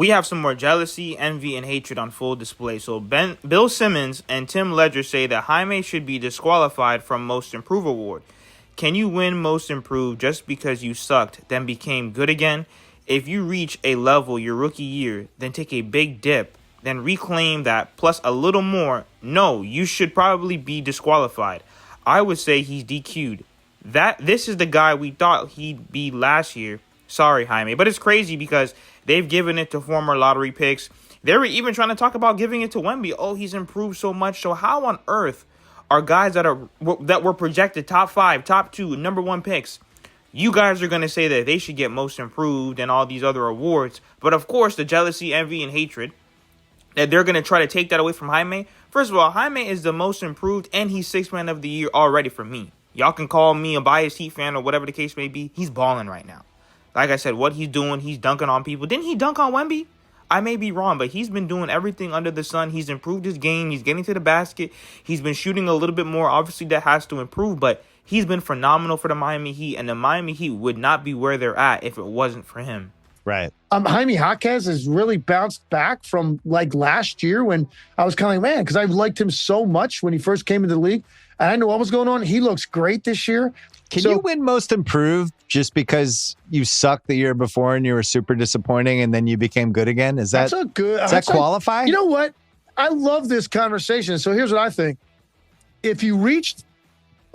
We have some more jealousy, envy, and hatred on full display. So Bill Simmons and Tim Ledger say that Jaime should be disqualified from Most Improved Award. Can you win Most Improved just because you sucked, then became good again? If you reach a level your rookie year, then take a big dip, then reclaim that plus a little more, no, you should probably be disqualified. I would say he's DQ'd. This is the guy we thought he'd be last year. Sorry, Jaime. But it's crazy because they've given it to former lottery picks. They were even trying to talk about giving it to Wemby. Oh, he's improved so much. So how on earth are guys that were projected top 5, top 2, number 1 picks, you guys are going to say that they should get Most Improved and all these other awards? But of course, the jealousy, envy, and hatred, that they're going to try to take that away from Jaime. First of all, Jaime is the Most Improved, and he's 6th man of the year already for me. Y'all can call me a biased Heat fan or whatever the case may be. He's balling right now. Like I said, what he's doing, he's dunking on people. Didn't he dunk on Wemby? I may be wrong, but he's been doing everything under the sun. He's improved his game. He's getting to the basket. He's been shooting a little bit more. Obviously, that has to improve, but he's been phenomenal for the Miami Heat, and the Miami Heat would not be where they're at if it wasn't for him. Right. Jaime Jaquez has really bounced back from like last year when I was kind of like, man, because I liked him so much when he first came into the league. And I know what was going on. He looks great this year. Can you win Most Improved just because you sucked the year before and you were super disappointing and then you became good again? Does that qualify? You know what? I love this conversation. So here's what I think. If you reached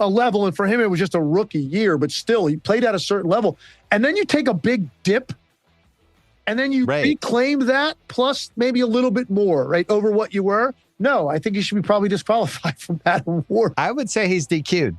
a level, and for him it was just a rookie year, but still he played at a certain level, and then you take a big dip, and then you reclaim that plus maybe a little bit more, right, over what you were. No, I think he should be probably disqualified from that award. I would say he's DQ'd.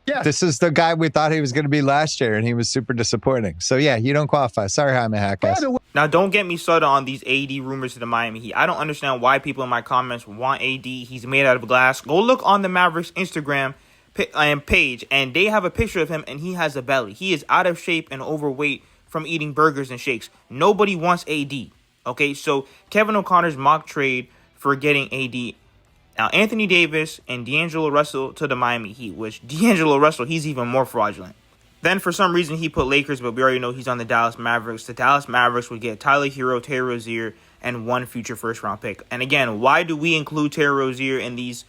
Yeah. This is the guy we thought he was going to be last year, and he was super disappointing. So, yeah, you don't qualify. Sorry, Jaime Jaquez. Now, don't get me started on these AD rumors to the Miami Heat. I don't understand why people in my comments want AD. He's made out of glass. Go look on the Mavericks Instagram page, and they have a picture of him, and he has a belly. He is out of shape and overweight from eating burgers and shakes. Nobody wants AD. Okay, so Kevin O'Connor's mock trade for getting AD. Now, Anthony Davis and D'Angelo Russell to the Miami Heat, which D'Angelo Russell, he's even more fraudulent. Then, for some reason, he put Lakers, but we already know he's on the Dallas Mavericks. The Dallas Mavericks would get Tyler Hero, Terry Rozier, and 1 future first-round pick. And again, why do we include Terry Rozier in these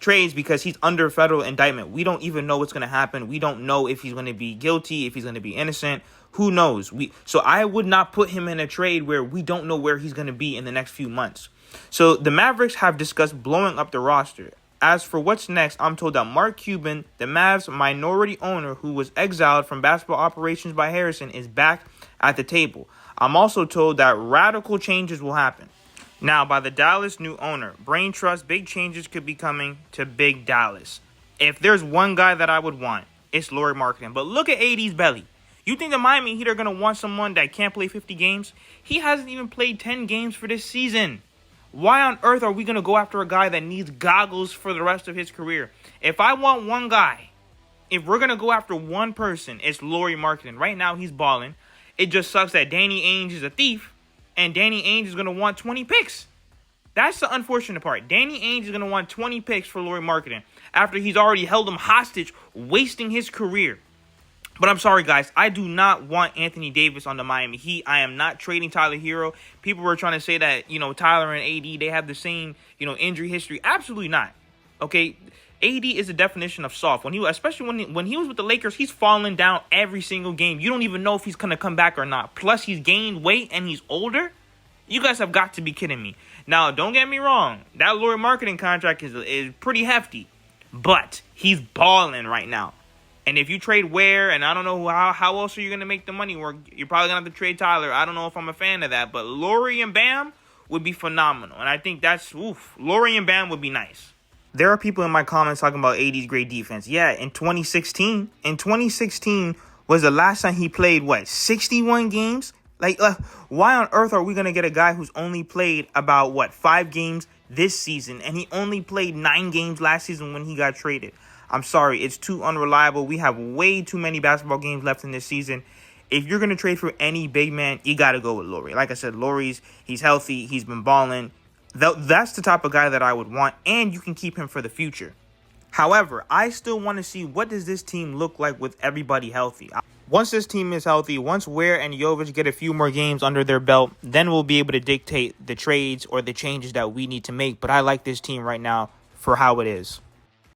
trades? Because he's under federal indictment. We don't even know what's going to happen. We don't know if he's going to be guilty, if he's going to be innocent. Who knows? So I would not put him in a trade where we don't know where he's going to be in the next few months. So the Mavericks have discussed blowing up the roster. As for what's next, I'm told that Mark Cuban, the Mavs minority owner who was exiled from basketball operations by Harrison, is back at the table. I'm also told that radical changes will happen. Now, by the Dallas new owner, Brain Trust, big changes could be coming to Big Dallas. If there's one guy that I would want, it's Lauri Markkanen. But look at AD's belly. You think the Miami Heat are going to want someone that can't play 50 games? He hasn't even played 10 games for this season. Why on earth are we going to go after a guy that needs goggles for the rest of his career? If I want one guy, if we're going to go after one person, it's Lauri Markkanen. Right now, he's balling. It just sucks that Danny Ainge is a thief, and Danny Ainge is going to want 20 picks. That's the unfortunate part. Danny Ainge is going to want 20 picks for Lauri Markkanen after he's already held him hostage, wasting his career. But I'm sorry, guys. I do not want Anthony Davis on the Miami Heat. I am not trading Tyler Hero. People were trying to say that, Tyler and AD, they have the same, injury history. Absolutely not. Okay? AD is the definition of soft. Especially when he was with the Lakers, he's falling down every single game. You don't even know if he's going to come back or not. Plus, he's gained weight and he's older. You guys have got to be kidding me. Now, don't get me wrong. That Lauri Markkanen contract is pretty hefty. But he's balling right now. And if you trade Ware, and I don't know how else are you going to make the money work, you're probably going to have to trade Tyler. I don't know if I'm a fan of that. But Lauri and Bam would be phenomenal. And I think Lauri and Bam would be nice. There are people in my comments talking about AD's great defense. Yeah, in 2016 was the last time he played, 61 games? Why on earth are we going to get a guy who's only played about, 5 games this season? And he only played 9 games last season when he got traded. I'm sorry, it's too unreliable. We have way too many basketball games left in this season. If you're going to trade for any big man, you got to go with Lauri. Like I said, he's healthy. He's been balling. That's the type of guy that I would want, and you can keep him for the future. However, I still want to see what does this team look like with everybody healthy. Once this team is healthy, once Ware and Jovic get a few more games under their belt, then we'll be able to dictate the trades or the changes that we need to make. But I like this team right now for how it is.